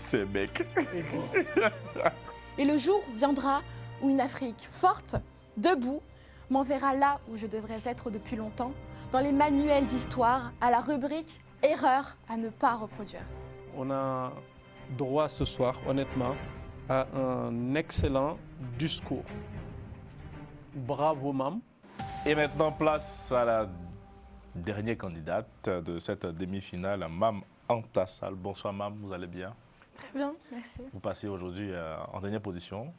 Ces mecs. Et le jour viendra où une Afrique forte, debout, m'enverra là où je devrais être depuis longtemps, dans les manuels d'histoire, à la rubrique « Erreur à ne pas reproduire ». On a droit ce soir, honnêtement, à un excellent discours. Bravo, Mam. Et maintenant, place à la dernière candidate de cette demi-finale, Mam Antassal. Bonsoir, Mam, vous allez bien? Très bien, merci. Vous passez aujourd'hui en dernière position.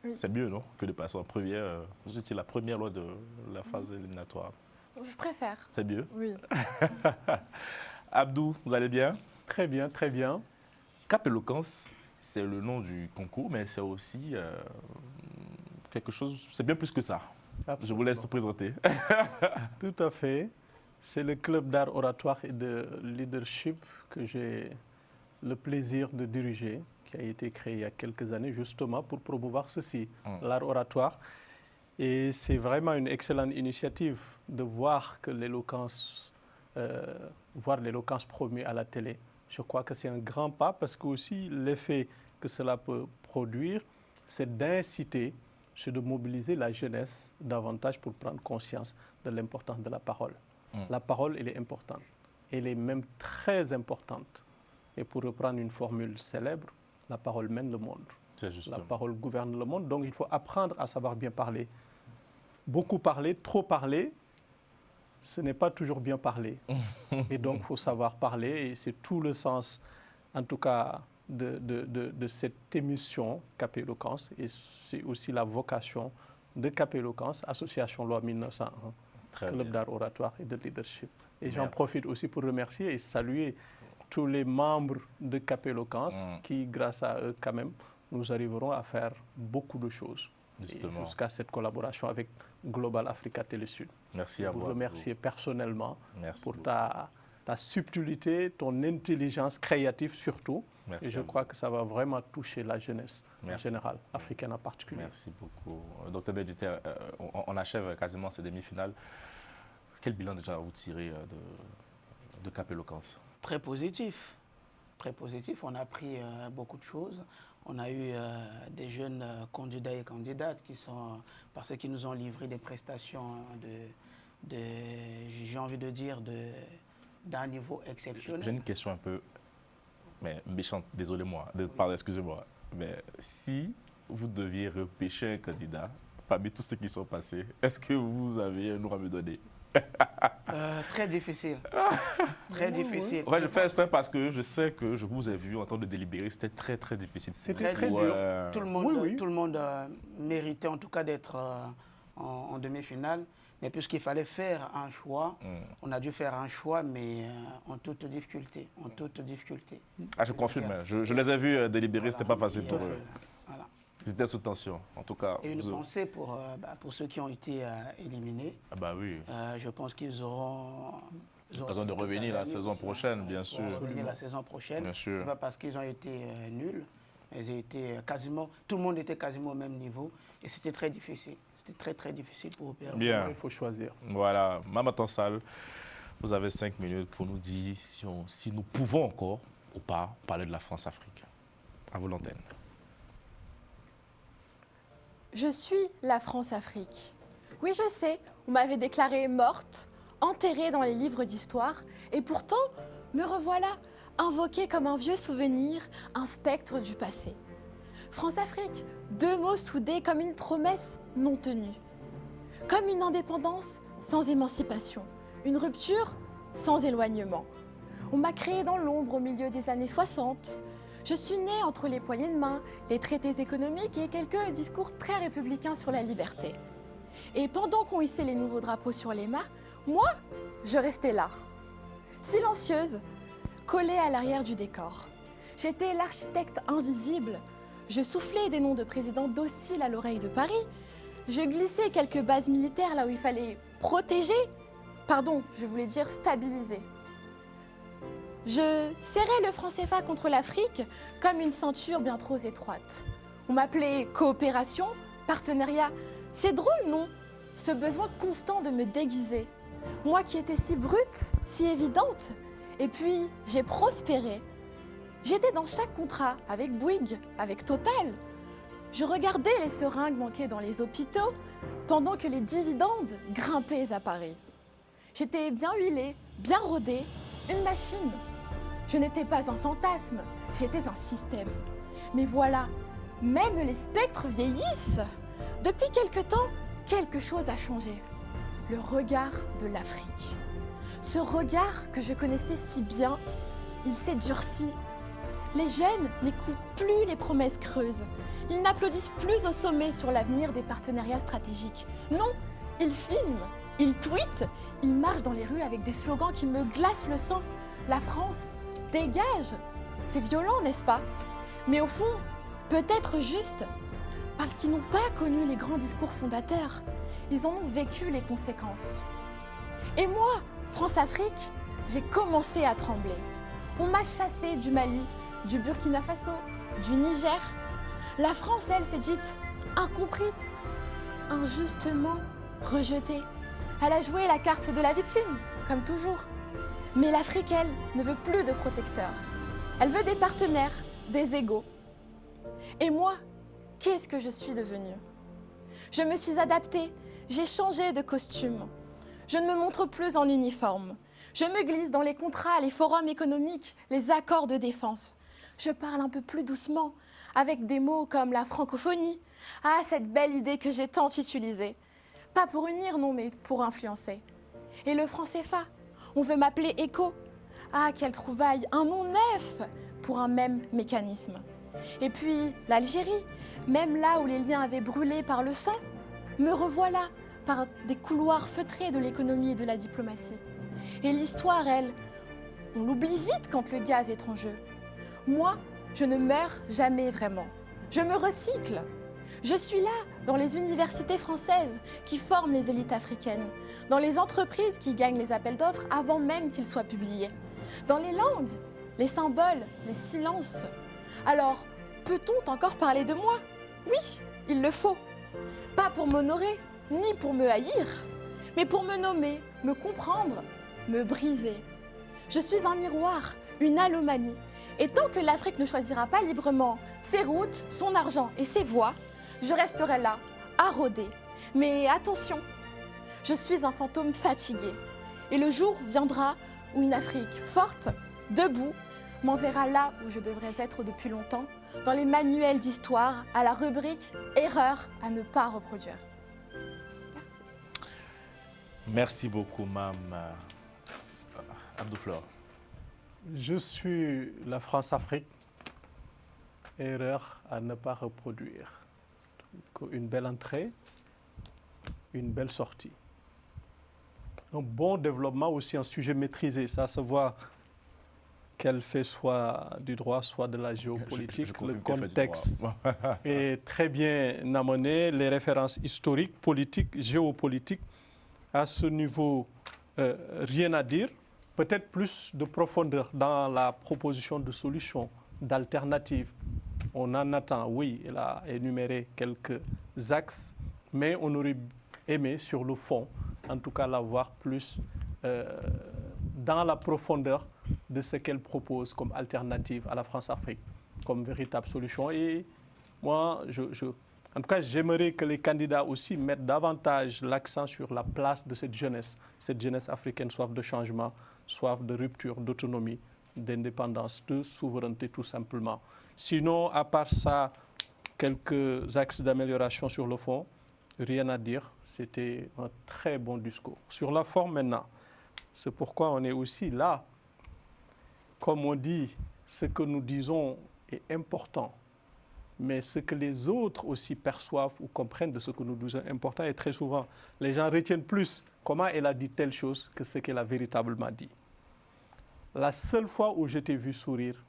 Oui. C'est mieux, non, que de passer en première. Vous étiez la première lors de la phase éliminatoire. Je préfère. C'est mieux. Oui. Abdou, vous allez bien? Très bien, très bien. Cap Éloquence, c'est le nom du concours, mais c'est aussi quelque chose, c'est bien plus que ça. Absolument. Je vous laisse présenter. Tout à fait. C'est le club d'art oratoire et de leadership que j'ai le plaisir de diriger, qui a été créé il y a quelques années justement pour promouvoir ceci, l'art oratoire. Et c'est vraiment une excellente initiative de voir que l'éloquence, voir l'éloquence promue à la télé. Je crois que c'est un grand pas parce que aussi l'effet que cela peut produire, c'est d'inciter, c'est de mobiliser la jeunesse davantage pour prendre conscience de l'importance de la parole. La parole, elle est importante. Elle est même très importante. Et pour reprendre une formule célèbre, la parole mène le monde. La parole gouverne le monde. Donc il faut apprendre à savoir bien parler. Beaucoup parler, trop parler, ce n'est pas toujours bien parler. Et donc il faut savoir parler. Et c'est tout le sens, en tout cas, de cette émission Cap Éloquence. Et c'est aussi la vocation de Cap Éloquence, Association Loi 1901. Club d'art oratoire et de leadership. Et j'en profite aussi pour remercier et saluer tous les membres de Cap Éloquence qui, grâce à eux, quand même, nous arriverons à faire beaucoup de choses. Jusqu'à cette collaboration avec Global Africa Télésud. Merci à vous. Je vous remercie personnellement pour beaucoup. ta subtilité, ton intelligence créative surtout. Merci et je crois que ça va vraiment toucher la jeunesse en général, africaine en particulier. Merci beaucoup. Docteur Béduter, on achève quasiment ces demi-finales. Quel bilan déjà vous tirez de Cap Éloquence? Très positif. Très positif. On a appris beaucoup de choses. On a eu des jeunes candidats et candidates parce qu'ils nous ont livré des prestations j'ai envie de dire, d'un niveau exceptionnel. J'ai une question un peu méchante, désolé-moi, pardon, excusez-moi. Mais si vous deviez repêcher un candidat parmi tous ceux qui sont passés, est-ce que vous avez un nom à me donner? Très difficile. Très difficile. Ouais, je fais exprès parce que je sais que je vous ai vu en train de délibérer. C'était très, très difficile. C'était très dur. Tout le monde méritait en tout cas d'être en demi-finale. Mais puisqu'il fallait faire un choix, on a dû faire un choix, mais en toute difficulté. En toute difficulté. Ah, je confirme. Je les ai vus délibérer. C'était pas facile pour eux. Voilà. Ils étaient sous tension, en tout cas. Et une pensée pour ceux qui ont été éliminés. Ah bah oui. Je pense qu'ils auront besoin de revenir la saison prochaine, bien sûr. Revenir la saison prochaine. Bien sûr. C'est pas parce qu'ils ont été nuls. Ils étaient quasiment, tout le monde était quasiment au même niveau. Et c'était très difficile. C'était très, très difficile pour opérer. Bien. Il faut choisir. Voilà. Mam Antassal, vous avez 5 minutes pour nous dire si nous pouvons encore ou pas parler de la France-Afrique. À vous l'antenne. Je suis la France-Afrique. Oui, je sais, on m'avait déclarée morte, enterrée dans les livres d'histoire, et pourtant, me revoilà, invoquée comme un vieux souvenir, un spectre du passé. France-Afrique, deux mots soudés comme une promesse non tenue. Comme une indépendance sans émancipation, une rupture sans éloignement. On m'a créée dans l'ombre au milieu des années 60. Je suis née entre les poignées de main, les traités économiques et quelques discours très républicains sur la liberté. Et pendant qu'on hissait les nouveaux drapeaux sur les mâts, moi, je restais là, silencieuse, collée à l'arrière du décor. J'étais l'architecte invisible. Je soufflais des noms de présidents dociles à l'oreille de Paris. Je glissais quelques bases militaires là où il fallait protéger. Pardon, je voulais dire stabiliser. Je serrais le franc CFA contre l'Afrique comme une ceinture bien trop étroite. On m'appelait coopération, partenariat. C'est drôle, non? Ce besoin constant de me déguiser. Moi qui étais si brute, si évidente. Et puis, j'ai prospéré. J'étais dans chaque contrat, avec Bouygues, avec Total. Je regardais les seringues manquer dans les hôpitaux pendant que les dividendes grimpaient à Paris. J'étais bien huilée, bien rodée, une machine. Je n'étais pas un fantasme, j'étais un système. Mais voilà, même les spectres vieillissent. Depuis quelque temps, quelque chose a changé. Le regard de l'Afrique. Ce regard que je connaissais si bien, il s'est durci. Les jeunes n'écoutent plus les promesses creuses. Ils n'applaudissent plus au sommet sur l'avenir des partenariats stratégiques. Non, ils filment, ils tweetent, ils marchent dans les rues avec des slogans qui me glacent le sang. La France, dégage! C'est violent, n'est-ce pas? Mais au fond, peut-être juste parce qu'ils n'ont pas connu les grands discours fondateurs. Ils en ont vécu les conséquences. Et moi, France-Afrique, j'ai commencé à trembler. On m'a chassée du Mali, du Burkina Faso, du Niger. La France, elle, s'est dite incomprise, injustement rejetée. Elle a joué la carte de la victime, comme toujours. Mais l'Afrique, elle, ne veut plus de protecteurs. Elle veut des partenaires, des égaux. Et moi, qu'est-ce que je suis devenue? Je me suis adaptée, j'ai changé de costume. Je ne me montre plus en uniforme. Je me glisse dans les contrats, les forums économiques, les accords de défense. Je parle un peu plus doucement, avec des mots comme la francophonie. Ah, cette belle idée que j'ai tant utilisée. Pas pour unir, non, mais pour influencer. Et le franc CFA, on veut m'appeler ECHO. Ah, quelle trouvaille, un nom neuf pour un même mécanisme. Et puis l'Algérie, même là où les liens avaient brûlé par le sang, me revoilà par des couloirs feutrés de l'économie et de la diplomatie. Et l'histoire, elle, on l'oublie vite quand le gaz est en jeu. Moi, je ne meurs jamais vraiment. Je me recycle. Je suis là, dans les universités françaises qui forment les élites africaines, dans les entreprises qui gagnent les appels d'offres avant même qu'ils soient publiés, dans les langues, les symboles, les silences. Alors, peut-on encore parler de moi? Oui, il le faut. Pas pour m'honorer, ni pour me haïr, mais pour me nommer, me comprendre, me briser. Je suis un miroir, une anomalie. Et tant que l'Afrique ne choisira pas librement ses routes, son argent et ses voies, je resterai là, à rôder. Mais attention, je suis un fantôme fatigué. Et le jour viendra où une Afrique forte, debout, m'enverra là où je devrais être depuis longtemps, dans les manuels d'histoire, à la rubrique « Erreur à ne pas reproduire ». Merci. Merci beaucoup, Mme Abdou Flor. Je suis la France-Afrique, erreur à ne pas reproduire. Donc, une belle entrée, une belle sortie. Un bon développement, aussi un sujet maîtrisé. Ça se voit qu'elle fait soit du droit, soit de la géopolitique. Le contexte est très bien amené. Les références historiques, politiques, géopolitiques. À ce niveau, rien à dire. Peut-être plus de profondeur dans la proposition de solutions, d'alternatives. On en attend, oui, elle a énuméré quelques axes, mais on aurait aimé sur le fond, en tout cas, la voir plus dans la profondeur de ce qu'elle propose comme alternative à la France-Afrique, comme véritable solution. Et moi, en tout cas, j'aimerais que les candidats aussi mettent davantage l'accent sur la place de cette jeunesse africaine, soif de changement, soif de rupture, d'autonomie, d'indépendance, de souveraineté tout simplement. Sinon, à part ça, quelques axes d'amélioration sur le fond, rien à dire. C'était un très bon discours. Sur la forme maintenant, c'est pourquoi on est aussi là. Comme on dit, ce que nous disons est important, mais ce que les autres aussi perçoivent ou comprennent de ce que nous disons est important. Et très souvent, les gens retiennent plus comment elle a dit telle chose que ce qu'elle a véritablement dit. La seule fois où je t'ai vu sourire,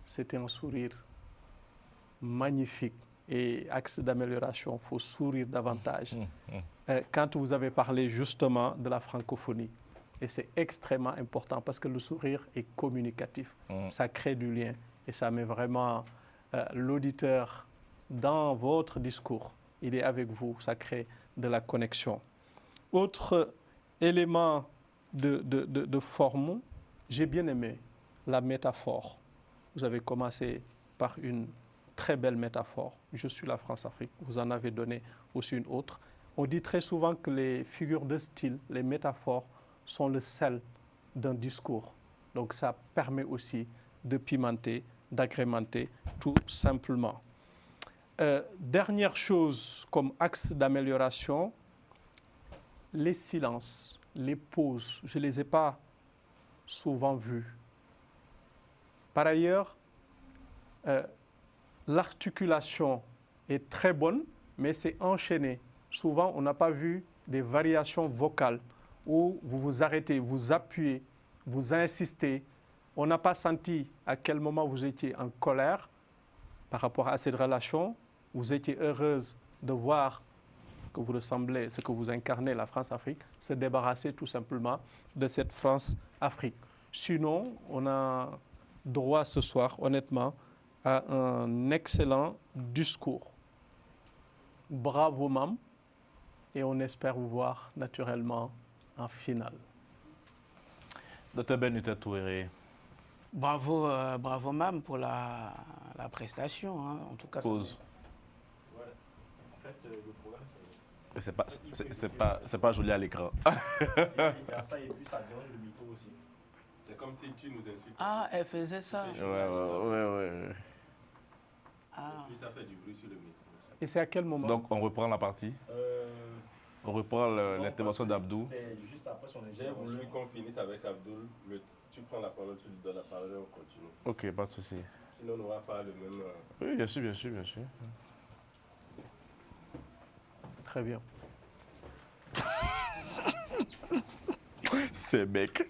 c'était un sourire magnifique. Et axe d'amélioration, il faut sourire davantage. Quand vous avez parlé justement de la francophonie, et c'est extrêmement important parce que le sourire est communicatif. Ça crée du lien et ça met vraiment l'auditeur dans votre discours. Il est avec vous, ça crée de la connexion. Autre élément de forme, j'ai bien aimé la métaphore Vous avez commencé par une très belle métaphore. Je suis la France-Afrique. Vous en avez donné aussi une autre. On dit très souvent que les figures de style, les métaphores, sont le sel d'un discours. Donc ça permet aussi de pimenter, d'agrémenter tout simplement. Dernière chose comme axe d'amélioration, les silences, les pauses. Je ne les ai pas souvent vus. Par ailleurs, l'articulation est très bonne, mais c'est enchaîné. Souvent, on n'a pas vu des variations vocales où vous vous arrêtez, vous appuyez, vous insistez. On n'a pas senti à quel moment vous étiez en colère par rapport à cette relation. Vous étiez heureuse de voir que vous ressemblez, ce que vous incarnez, la France-Afrique, se débarrasser tout simplement de cette France-Afrique. Sinon, on a droit ce soir, honnêtement, à un excellent discours. Bravo, Mam, et on espère vous voir naturellement en finale. Dr Benhuter Touéré. Bravo, bravo, Mam, pour la prestation. Hein. En tout cas, pause. Ouais. En fait, le problème, c'est pas joli à l'écran. il y a ça et puis ça dérange le micro aussi. C'est comme si tu nous insultes. Ah, elle faisait ça. Ouais. Ah. Et puis ça fait du bruit sur le micro. Et c'est à quel moment? Donc on reprend la partie. On reprend l'intervention d'Abdou. C'est juste après son intervention. J'ai voulu qu'on finisse avec Abdou. Tu prends la parole, tu lui donnes la parole et on continue. Ok, pas de souci. Sinon, on n'aura pas le même... Oui, bien sûr. Très bien. Ces mecs.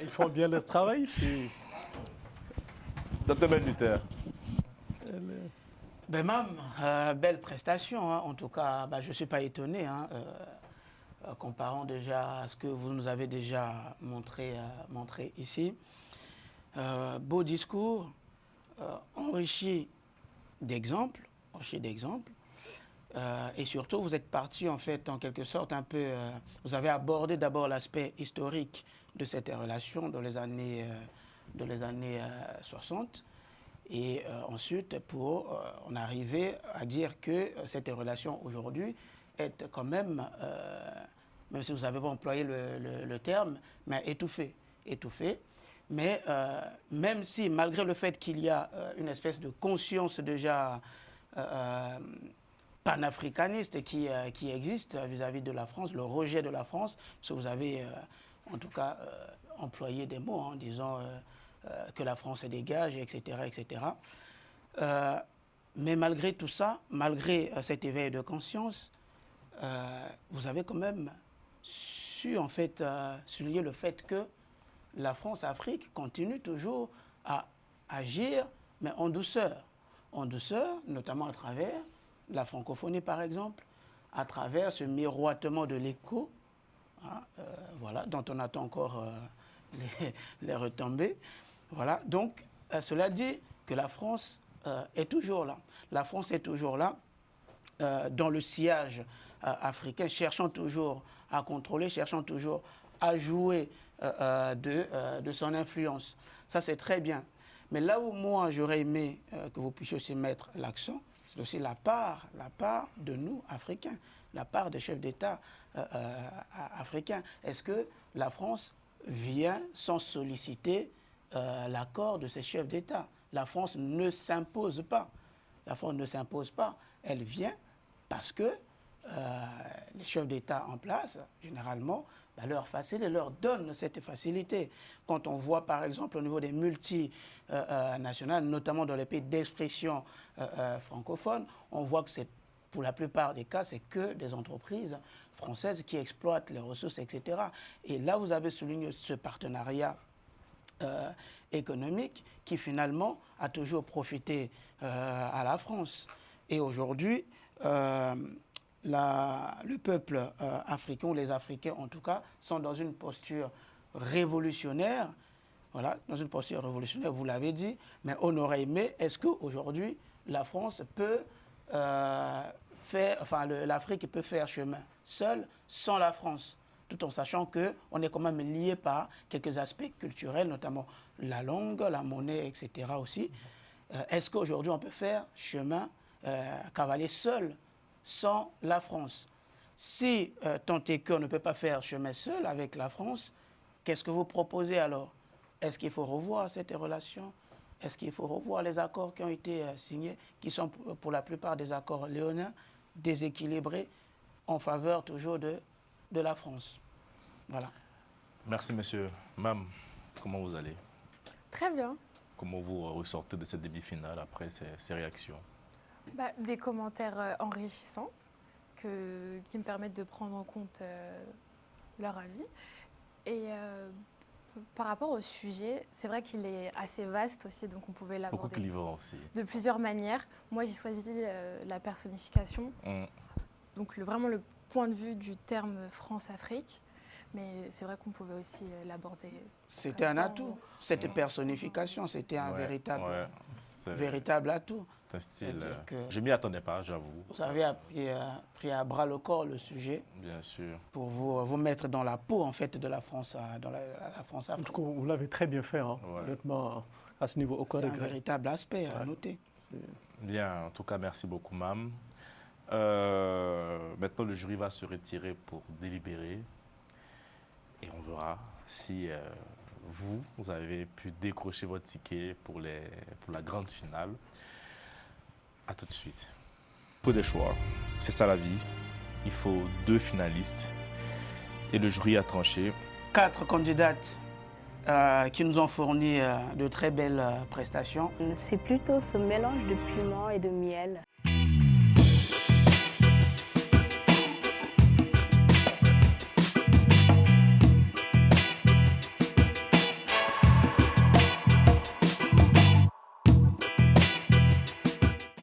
Ils font bien leur travail ici. Dr Benhuter. Ben, Mam, belle prestation. Hein. En tout cas, je ne suis pas étonné. Hein, comparant déjà à ce que vous nous avez déjà montré ici. Beau discours, enrichi d'exemples, et surtout vous êtes parti en fait en quelque sorte un peu, vous avez abordé d'abord l'aspect historique de cette relation dans les années 60, et ensuite pour en arriver à dire que cette relation aujourd'hui est quand même si vous avez pas employé le terme, mais étouffé. Mais même si, malgré le fait qu'il y a une espèce de conscience déjà panafricaniste qui existe vis-à-vis de la France, le rejet de la France, parce que vous avez en tout cas employé des mots en disant que la France se dégage, etc. Mais malgré tout ça, malgré cet éveil de conscience, vous avez quand même su en fait souligner le fait que la France-Afrique continue toujours à agir, mais en douceur, notamment à travers la francophonie par exemple, à travers ce miroitement de l'écho, hein, voilà, dont on attend encore les retombées. Voilà, donc cela dit que la France est toujours là. La France est toujours là dans le sillage africain, cherchant toujours à contrôler, cherchant toujours à jouer de son influence. Ça, c'est très bien. Mais là où moi, j'aurais aimé que vous puissiez aussi mettre l'accent, c'est aussi la part de nous, Africains, la part des chefs d'État africains. Est-ce que la France vient sans solliciter l'accord de ces chefs d'État? La France ne s'impose pas. La France ne s'impose pas. Elle vient parce que les chefs d'État en place, généralement, leur facilitent, leur donnent cette facilité. Quand on voit, par exemple, au niveau des multinationales, notamment dans les pays d'expression francophone, on voit que c'est, pour la plupart des cas, c'est que des entreprises françaises qui exploitent les ressources, etc. Et là, vous avez souligné ce partenariat économique qui, finalement, a toujours profité à la France. Et aujourd'hui, le peuple africain, les Africains en tout cas, sont dans une posture révolutionnaire. Voilà, dans une posture révolutionnaire, vous l'avez dit, mais on aurait aimé, est-ce qu'aujourd'hui, la France peut l'Afrique peut faire chemin seule, sans la France? tout en sachant qu'on est quand même lié par quelques aspects culturels, notamment la langue, la monnaie, etc. aussi. Est-ce qu'aujourd'hui on peut faire chemin, cavaler seul, sans la France? Si tant est qu'on ne peut pas faire chemin seul avec la France, qu'est-ce que vous proposez alors? Est-ce qu'il faut revoir cette relation? Est-ce qu'il faut revoir les accords qui ont été signés, qui sont pour la plupart des accords léonins, déséquilibrés, en faveur toujours de la France? Voilà. Merci, monsieur. Mam, comment vous allez? Très bien. Comment vous ressortez de cette demi-finale après ces réactions? Des commentaires enrichissants qui me permettent de prendre en compte leur avis. Et par rapport au sujet, c'est vrai qu'il est assez vaste aussi, donc on pouvait l'aborder beaucoup clivant aussi. De plusieurs manières. Moi, j'ai choisi la personnification, donc vraiment le point de vue du terme France-Afrique. Mais c'est vrai qu'on pouvait aussi l'aborder. C'était un atout. Cette personnification, c'était un véritable atout. C'est un style. Je ne m'y attendais pas, j'avoue. Vous avez pris à bras le corps le sujet. Bien sûr. Pour vous mettre dans la peau, en fait, de la France, dans la France Afrique. En tout cas, vous l'avez très bien fait, hein. Honnêtement, à ce niveau, aucun regret. C'est un véritable aspect à noter. Bien, en tout cas, merci beaucoup, Mam. Maintenant, le jury va se retirer pour délibérer. Et on verra si vous avez pu décrocher votre ticket pour la grande finale. À tout de suite. Il faut des choix. C'est ça la vie. Il faut 2 finalistes. Et le jury a tranché. 4 candidates qui nous ont fourni de très belles prestations. C'est plutôt ce mélange de piment et de miel.